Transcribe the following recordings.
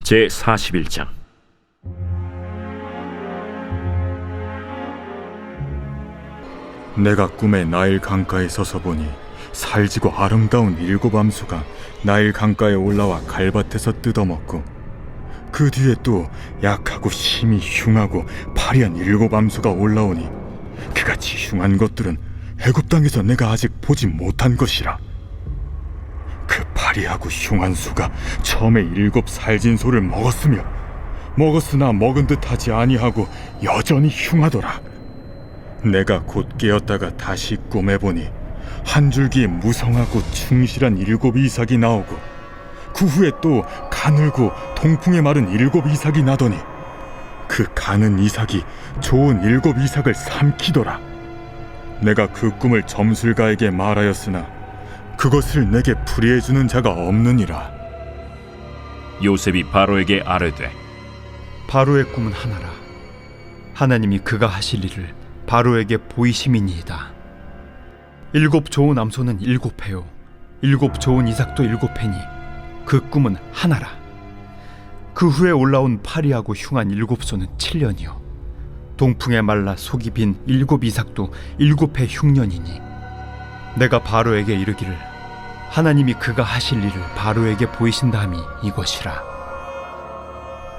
제41장. 내가 꿈에 나일 강가에 서서 보니 살지고 아름다운 7 암소가 나일 강가에 올라와 갈밭에서 뜯어먹고, 그 뒤에 또 약하고 심히 흉하고 파리한 7 암소가 올라오니 그같이 흉한 것들은 애굽 땅에서 내가 아직 보지 못한 것이라. 그 파리하고 흉한 소가 처음에 7 살진 소를 먹었으나 먹은 듯하지 아니하고 여전히 흉하더라. 내가 곧 깨었다가 다시 꿈에 보니 한 줄기에 무성하고 충실한 7 이삭이 나오고, 그 후에 또 가늘고 통풍에 마른 7 이삭이 나더니 그 가는 이삭이 좋은 7 이삭을 삼키더라. 내가 그 꿈을 점술가에게 말하였으나 그것을 내게 풀이해주는 자가 없느니라. 요셉이 바로에게 아뢰되, 바로의 꿈은 하나라. 하나님이 그가 하실 일을 바로에게 보이심이니이다. 7 좋은 암소는 7회요 7 좋은 이삭도 7회니 그 꿈은 하나라. 그 후에 올라온 파리하고 흉한 7 소는 7년이요 동풍에 말라 속이 빈 7 이삭도 7회 흉년이니, 내가 바로에게 이르기를 하나님이 그가 하실 일을 바로에게 보이신다함이 이것이라.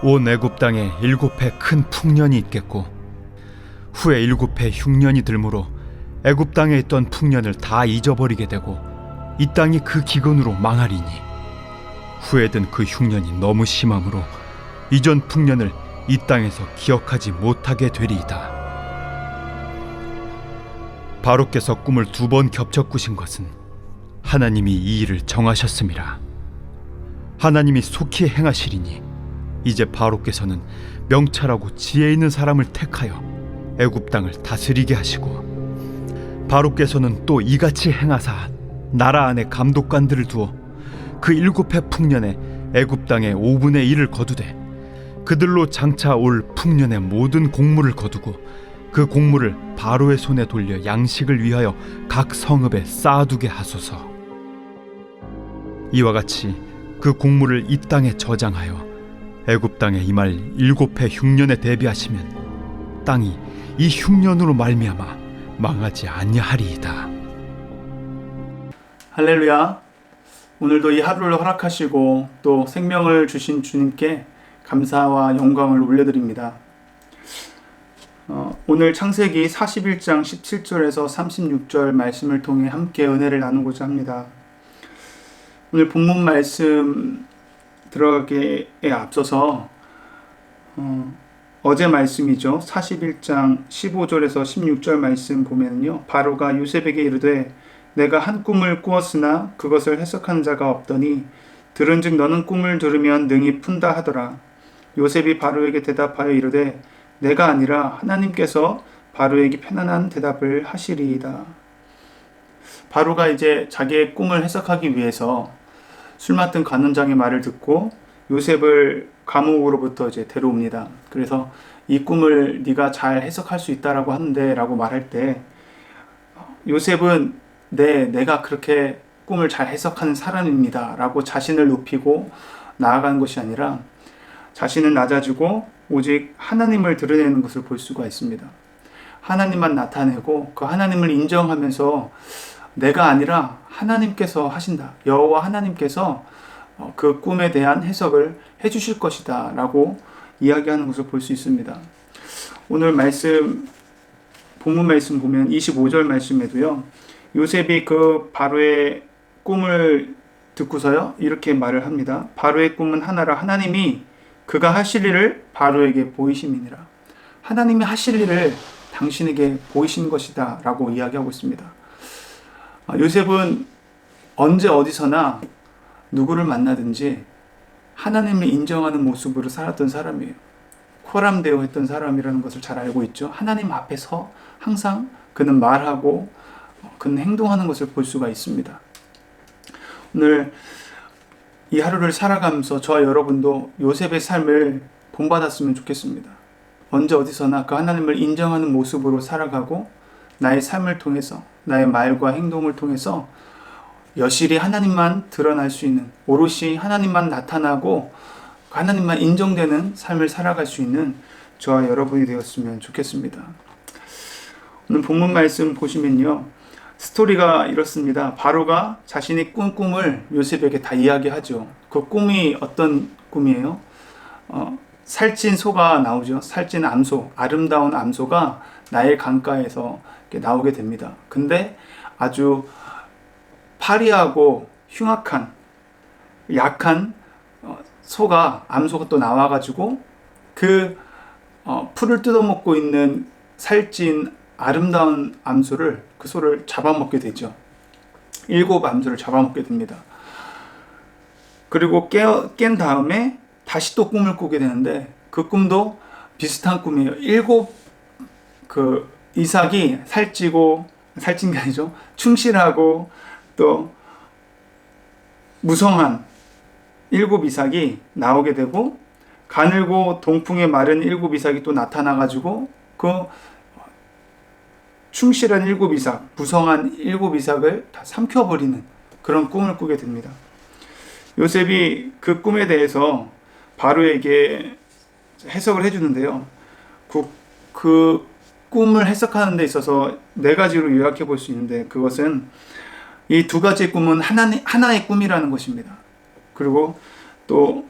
온 애굽 땅에 7회 큰 풍년이 있겠고, 후에 7회 흉년이 들므로 애굽 땅에 있던 풍년을 다 잊어버리게 되고 이 땅이 그 기근으로 망하리니, 후에 든 그 흉년이 너무 심함으로 이전 풍년을 이 땅에서 기억하지 못하게 되리이다. 바로께서 꿈을 2번 겹쳐 꾸신 것은 하나님이 이 일을 정하셨음이라. 하나님이 속히 행하시리니 이제 바로께서는 명철하고 지혜 있는 사람을 택하여 애굽 땅을 다스리게 하시고, 바로께서는 또 이같이 행하사 나라 안에 감독관들을 두어 그 7회 풍년에 애굽 땅의 5분의 1을 거두되 그들로 장차 올 풍년의 모든 곡물을 거두고 그 곡물을 바로의 손에 돌려 양식을 위하여 각 성읍에 쌓아두게 하소서. 이와 같이 그 곡물을 이 땅에 저장하여 애굽 땅에 임할 7회 흉년에 대비하시면 땅이 이 흉년으로 말미암아 망하지 아니하리이다. 할렐루야. 오늘도 이 하루를 허락하시고 또 생명을 주신 주님께 감사와 영광을 올려드립니다. 오늘 창세기 41장 17절에서 36절 말씀을 통해 함께 은혜를 나누고자 합니다. 오늘 본문 말씀 들어가기에 앞서서 어제 말씀이죠. 41장 15절에서 16절 말씀 보면요, 바로가 요셉에게 이르되 내가 한 꿈을 꾸었으나 그것을 해석하는 자가 없더니 들은즉 너는 꿈을 들으면 능히 푼다 하더라. 요셉이 바로에게 대답하여 이르되 내가 아니라 하나님께서 바로에게 편안한 대답을 하시리이다. 바로가 이제 자기의 꿈을 해석하기 위해서 술 맡은 관원장의 말을 듣고 요셉을 감옥으로부터 이제 데려옵니다. 그래서 이 꿈을 네가 잘 해석할 수 있다라고 하는데 라고 말할 때, 요셉은 내가 그렇게 꿈을 잘 해석하는 사람입니다 라고 자신을 높이고 나아가는 것이 아니라 자신은 낮아지고 오직 하나님을 드러내는 것을 볼 수가 있습니다. 하나님만 나타내고 그 하나님을 인정하면서 내가 아니라 하나님께서 하신다, 여호와 하나님께서 그 꿈에 대한 해석을 해주실 것이다 라고 이야기하는 것을 볼 수 있습니다. 오늘 말씀, 본문 말씀 보면 25절 말씀에도요, 요셉이 그 바로의 꿈을 듣고서요 이렇게 말을 합니다. 바로의 꿈은 하나라. 하나님이 그가 하실 일을 바로에게 보이심이니라. 하나님이 하실 일을 당신에게 보이신 것이다 라고 이야기하고 있습니다. 요셉은 언제 어디서나 누구를 만나든지 하나님을 인정하는 모습으로 살았던 사람이에요. 코람데오 했던 사람이라는 것을 잘 알고 있죠. 하나님 앞에서 항상 그는 말하고 그는 행동하는 것을 볼 수가 있습니다. 오늘 이 하루를 살아가면서 저와 여러분도 요셉의 삶을 본받았으면 좋겠습니다. 언제 어디서나 그 하나님을 인정하는 모습으로 살아가고 나의 삶을 통해서, 나의 말과 행동을 통해서 여실히 하나님만 드러날 수 있는, 오롯이 하나님만 나타나고 하나님만 인정되는 삶을 살아갈 수 있는 저와 여러분이 되었으면 좋겠습니다. 오늘 본문 말씀 보시면요, 스토리가 이렇습니다. 바로가 자신이 꾼 꿈을 요셉에게 다 이야기하죠. 그 꿈이 어떤 꿈이에요? 살찐 소가 나오죠. 살찐 암소, 아름다운 암소가 나일 강가에서 이렇게 나오게 됩니다. 근데 아주 파리하고 흉악한, 약한 소가, 암소가 또 나와가지고 그 풀을 뜯어먹고 있는 살찐 아름다운 암소를, 그 소를 잡아먹게 되죠. 7 암소를 잡아먹게 됩니다. 그리고 깬 다음에 다시 또 꿈을 꾸게 되는데, 그 꿈도 비슷한 꿈이에요. 7 이삭이 살찐 게 아니죠. 충실하고 또 무성한 7 이삭이 나오게 되고, 가늘고 동풍에 마른 7 이삭이 또 나타나가지고 그 충실한 7 이삭, 무성한 7 이삭을 다 삼켜버리는 그런 꿈을 꾸게 됩니다. 요셉이 그 꿈에 대해서 바로에게 해석을 해주는데요. 그 꿈을 해석하는 데 있어서 4가지로 요약해 볼 수 있는데, 그것은 이 2가지의 꿈은 하나의 꿈이라는 것입니다. 그리고 또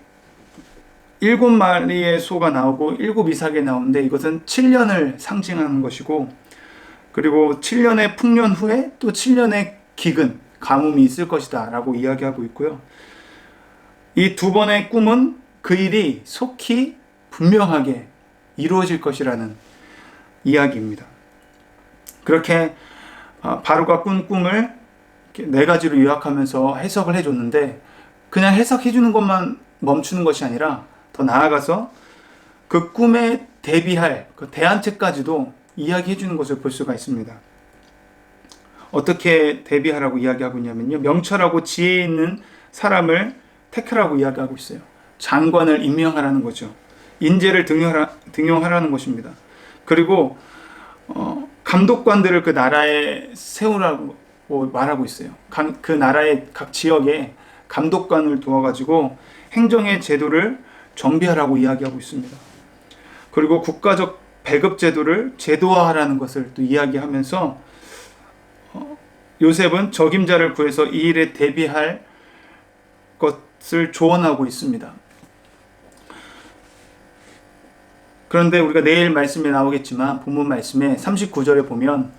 7마리의 소가 나오고 7 이삭이 나오는데, 이것은 7년을 상징하는 것이고, 그리고 7년의 풍년 후에 또 7년의 기근, 가뭄이 있을 것이다 라고 이야기하고 있고요. 이 2번의 꿈은 그 일이 속히 분명하게 이루어질 것이라는 이야기입니다. 그렇게 바로가 꾼 꿈을 4가지로 요약하면서 해석을 해줬는데, 그냥 해석해 주는 것만 멈추는 것이 아니라 더 나아가서 그 꿈에 대비할 그 대안책까지도 이야기해 주는 것을 볼 수가 있습니다. 어떻게 대비하라고 이야기하고 있냐면요, 명철하고 지혜 있는 사람을 택하라고 이야기하고 있어요. 장관을 임명하라는 거죠. 인재를 등용하라는 것입니다. 그리고 감독관들을 그 나라에 세우라고 말하고 있어요. 그 나라의 각 지역에 감독관을 두어가지고 행정의 제도를 정비하라고 이야기하고 있습니다. 그리고 국가적 배급 제도를 제도화하라는 것을 또 이야기하면서 요셉은 적임자를 구해서 이 일에 대비할 것을 조언하고 있습니다. 그런데 우리가 내일 말씀에 나오겠지만 본문 말씀에 39절에 보면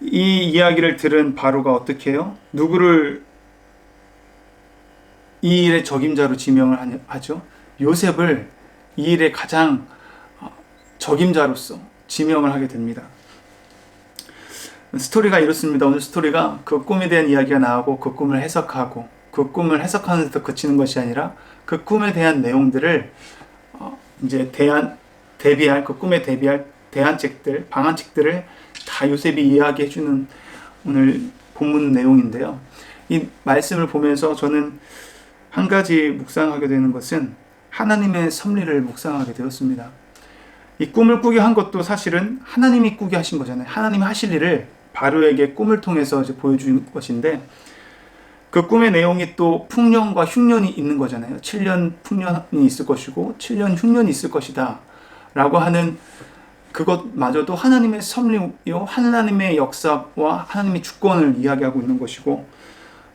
이 이야기를 들은 바로가 어떻게 해요? 누구를 이 일의 적임자로 지명을 하죠? 요셉을 이 일의 가장 적임자로서 지명을 하게 됩니다. 스토리가 이렇습니다. 오늘 스토리가 그 꿈에 대한 이야기가 나오고 그 꿈을 해석하고, 그 꿈을 해석하는 데서 그치는 것이 아니라 그 꿈에 대한 내용들을 이제 대비할, 그 꿈에 대비할 대안책들, 방안책들을 다 요셉이 이야기해주는 오늘 본문 내용인데요. 이 말씀을 보면서 저는 한 가지 묵상하게 되는 것은 하나님의 섭리를 묵상하게 되었습니다. 이 꿈을 꾸게 한 것도 사실은 하나님이 꾸게 하신 거잖아요. 하나님이 하실 일을 바로에게 꿈을 통해서 이제 보여준 것인데, 그 꿈의 내용이 또 풍년과 흉년이 있는 거잖아요. 7년 풍년이 있을 것이고 7년 흉년이 있을 것이다 라고 하는 그것마저도 하나님의 섭리요, 하나님의 역사와 하나님의 주권을 이야기하고 있는 것이고,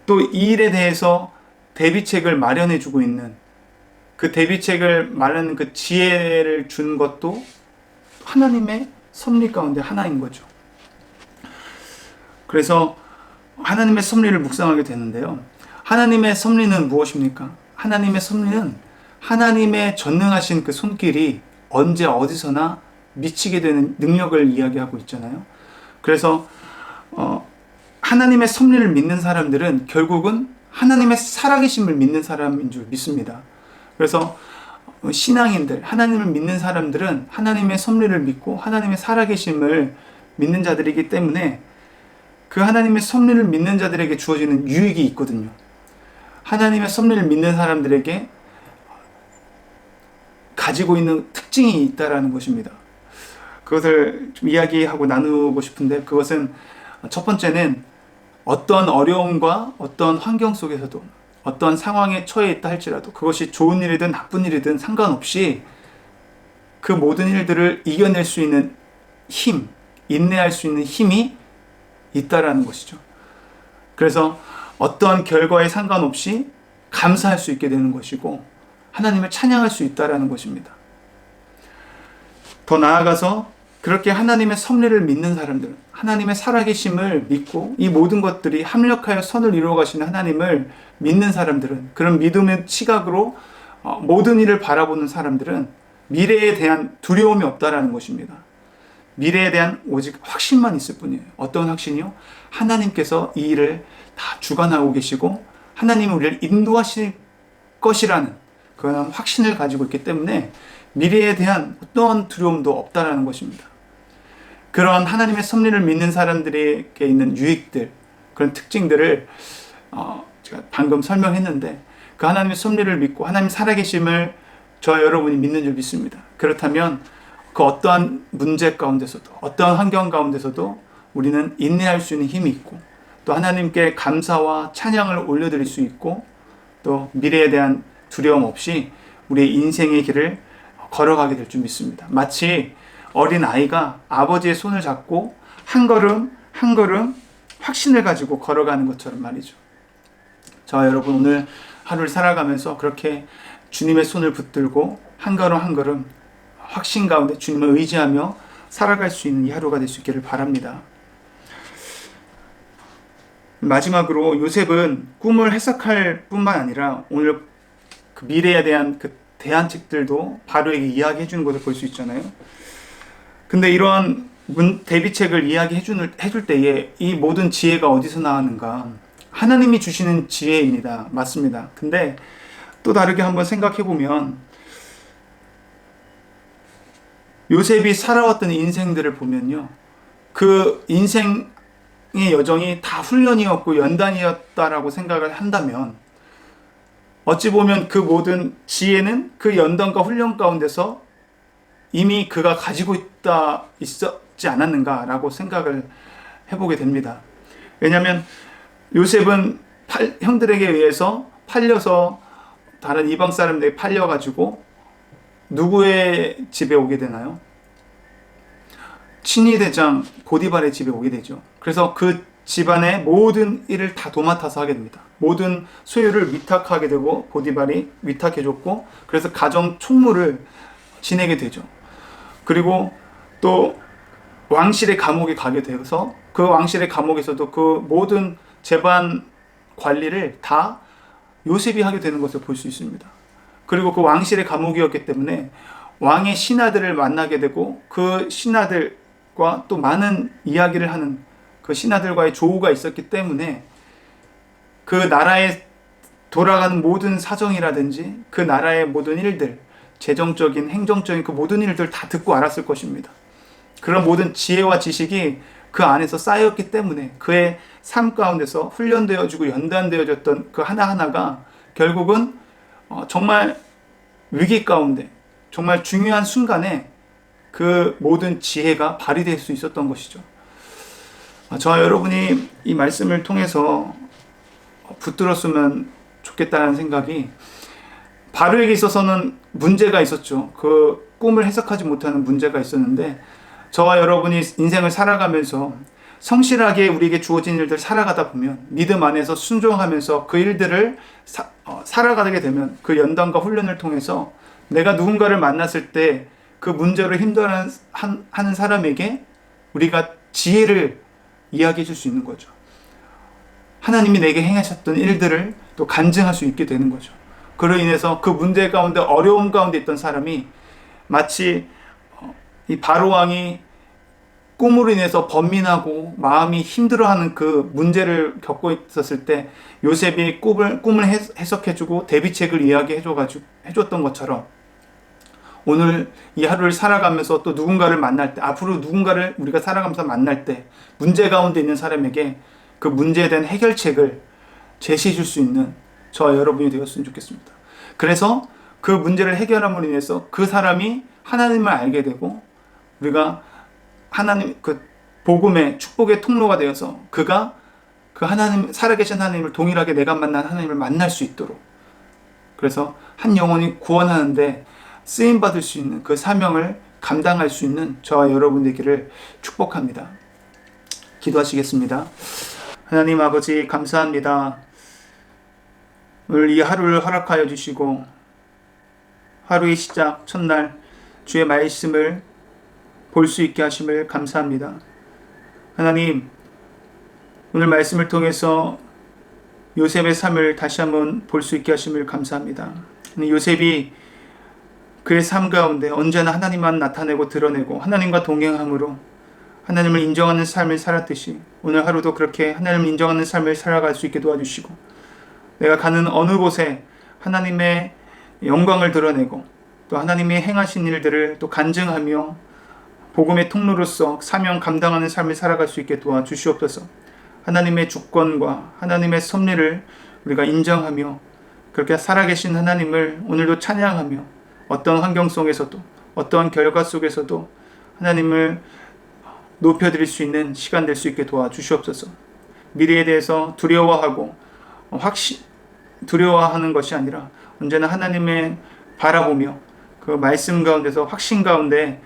또 이 일에 대해서 대비책을 마련해 주고 있는, 그 대비책을 마련하는 그 지혜를 준 것도 하나님의 섭리 가운데 하나인 거죠. 그래서 하나님의 섭리를 묵상하게 되는데요. 하나님의 섭리는 무엇입니까? 하나님의 섭리는 하나님의 전능하신 그 손길이 언제 어디서나 미치게 되는 능력을 이야기하고 있잖아요. 그래서 하나님의 섭리를 믿는 사람들은 결국은 하나님의 살아계심을 믿는 사람인 줄 믿습니다. 그래서 신앙인들, 하나님을 믿는 사람들은 하나님의 섭리를 믿고 하나님의 살아계심을 믿는 자들이기 때문에 그 하나님의 섭리를 믿는 자들에게 주어지는 유익이 있거든요. 하나님의 섭리를 믿는 사람들에게 가지고 있는 특징이 있다라는 것입니다. 그것을 좀 이야기하고 나누고 싶은데, 그것은 첫 번째는 어떤 어려움과 어떤 환경 속에서도 어떤 상황에 처해 있다 할지라도 그것이 좋은 일이든 나쁜 일이든 상관없이 그 모든 일들을 이겨낼 수 있는 힘, 인내할 수 있는 힘이 있다라는 것이죠. 그래서 어떠한 결과에 상관없이 감사할 수 있게 되는 것이고 하나님을 찬양할 수 있다라는 것입니다. 더 나아가서 그렇게 하나님의 섭리를 믿는 사람들은, 하나님의 살아계심을 믿고 이 모든 것들이 합력하여 선을 이루어 가시는 하나님을 믿는 사람들은, 그런 믿음의 시각으로 모든 일을 바라보는 사람들은 미래에 대한 두려움이 없다라는 것입니다. 미래에 대한 오직 확신만 있을 뿐이에요. 어떤 확신이요? 하나님께서 이 일을 다 주관하고 계시고 하나님이 우리를 인도하실 것이라는 그런 확신을 가지고 있기 때문에 미래에 대한 어떤 두려움도 없다라는 것입니다. 그런 하나님의 섭리를 믿는 사람들에게 있는 유익들, 그런 특징들을 제가 방금 설명했는데, 그 하나님의 섭리를 믿고 하나님 살아계심을 저 여러분이 믿는 줄 믿습니다. 그렇다면 그 어떠한 문제 가운데서도, 어떠한 환경 가운데서도 우리는 인내할 수 있는 힘이 있고, 또 하나님께 감사와 찬양을 올려드릴 수 있고, 또 미래에 대한 두려움 없이 우리의 인생의 길을 걸어가게 될 줄 믿습니다. 마치 어린 아이가 아버지의 손을 잡고 한 걸음 한 걸음 확신을 가지고 걸어가는 것처럼 말이죠. 저와 여러분 오늘 하루를 살아가면서 그렇게 주님의 손을 붙들고 한 걸음 한 걸음 확신 가운데 주님을 의지하며 살아갈 수 있는 이 하루가 될 수 있기를 바랍니다. 마지막으로 요셉은 꿈을 해석할 뿐만 아니라 오늘 그 미래에 대한 그 대안책들도 바로에게 이야기해 주는 것을 볼 수 있잖아요. 근데 이러한 대비책을 이야기해 줄 때에 이 모든 지혜가 어디서 나왔는가? 하나님이 주시는 지혜입니다. 맞습니다. 근데 또 다르게 한번 생각해 보면 요셉이 살아왔던 인생들을 보면요, 그 인생의 여정이 다 훈련이었고 연단이었다라고 생각을 한다면 어찌 보면 그 모든 지혜는 그 연단과 훈련 가운데서 이미 그가 가지고 있었지 않았는가라고 생각을 해보게 됩니다. 왜냐하면 요셉은 형들에게 의해서 팔려서 다른 이방 사람들에게 팔려가지고 누구의 집에 오게 되나요? 친위 대장 보디발의 집에 오게 되죠. 그래서 그 집안의 모든 일을 다 도맡아서 하게 됩니다. 모든 소유를 위탁하게 되고 보디발이 위탁해줬고, 그래서 가정 총무를 지내게 되죠. 그리고 또 왕실의 감옥에 가게 되어서 그 왕실의 감옥에서도 그 모든 재반 관리를 다 요셉이 하게 되는 것을 볼 수 있습니다. 그리고 그 왕실의 감옥이었기 때문에 왕의 신하들을 만나게 되고 그 신하들과 또 많은 이야기를 하는 그 신하들과의 조우가 있었기 때문에 그 나라에 돌아가는 모든 사정이라든지 그 나라의 모든 일들, 재정적인, 행정적인 그 모든 일들 다 듣고 알았을 것입니다. 그런 모든 지혜와 지식이 그 안에서 쌓였기 때문에 그의 삶 가운데서 훈련되어지고 연단되어졌던 그 하나하나가 결국은 정말 위기 가운데, 정말 중요한 순간에 그 모든 지혜가 발휘될 수 있었던 것이죠. 저와 여러분이 이 말씀을 통해서 붙들었으면 좋겠다는 생각이, 바로에게 있어서는 문제가 있었죠. 그 꿈을 해석하지 못하는 문제가 있었는데, 저와 여러분이 인생을 살아가면서 성실하게 우리에게 주어진 일들 살아가다 보면 믿음 안에서 순종하면서 그 일들을 살아가게 되면 그 연단과 훈련을 통해서 내가 누군가를 만났을 때 그 문제로 힘들어하는 사람에게 우리가 지혜를 이야기해 줄 수 있는 거죠. 하나님이 내게 행하셨던 일들을 또 간증할 수 있게 되는 거죠. 그로 인해서 그 문제 가운데, 어려움 가운데 있던 사람이 마치 이 바로왕이 꿈으로 인해서 번민하고 마음이 힘들어하는 그 문제를 겪고 있었을 때 요셉이 꿈을 해석해주고 대비책을 이야기해줬던 것처럼, 오늘 이 하루를 살아가면서 또 누군가를 만날 때, 앞으로 누군가를 우리가 살아가면서 만날 때 문제 가운데 있는 사람에게 그 문제에 대한 해결책을 제시해 줄 수 있는 저와 여러분이 되었으면 좋겠습니다. 그래서 그 문제를 해결함으로 인해서 그 사람이 하나님을 알게 되고, 우리가 하나님 그 복음의 축복의 통로가 되어서 그가 그 하나님, 살아계신 하나님을 동일하게 내가 만난 하나님을 만날 수 있도록, 그래서 한 영혼이 구원하는데 쓰임 받을 수 있는 그 사명을 감당할 수 있는 저와 여러분 되기를 축복합니다. 기도하시겠습니다. 하나님 아버지, 감사합니다. 오늘 이 하루를 허락하여 주시고 하루의 시작 첫날 주의 말씀을 볼 수 있게 하심을 감사합니다. 하나님, 오늘 말씀을 통해서 요셉의 삶을 다시 한번 볼 수 있게 하심을 감사합니다. 요셉이 그의 삶 가운데 언제나 하나님만 나타내고 드러내고 하나님과 동행함으로 하나님을 인정하는 삶을 살았듯이 오늘 하루도 그렇게 하나님을 인정하는 삶을 살아갈 수 있게 도와주시고, 내가 가는 어느 곳에 하나님의 영광을 드러내고 또 하나님이 행하신 일들을 또 간증하며 복음의 통로로서 사명 감당하는 삶을 살아갈 수 있게 도와주시옵소서. 하나님의 주권과 하나님의 섭리를 우리가 인정하며 그렇게 살아계신 하나님을 오늘도 찬양하며 어떤 환경 속에서도 어떠한 결과 속에서도 하나님을 높여드릴 수 있는 시간 될 수 있게 도와주시옵소서. 미래에 대해서 두려워하고 두려워하는 것이 아니라 언제나 하나님의 바라보며 그 말씀 가운데서 확신 가운데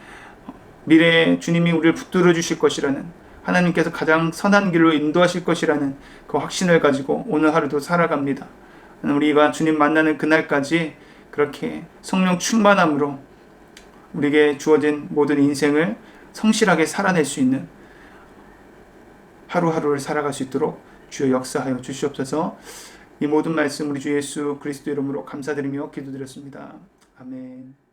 미래에 주님이 우리를 붙들어 주실 것이라는, 하나님께서 가장 선한 길로 인도하실 것이라는 그 확신을 가지고 오늘 하루도 살아갑니다. 우리가 주님 만나는 그날까지 그렇게 성령 충만함으로 우리에게 주어진 모든 인생을 성실하게 살아낼 수 있는 하루하루를 살아갈 수 있도록 주여 역사하여 주시옵소서. 이 모든 말씀 우리 주 예수 그리스도 이름으로 감사드리며 기도드렸습니다. 아멘.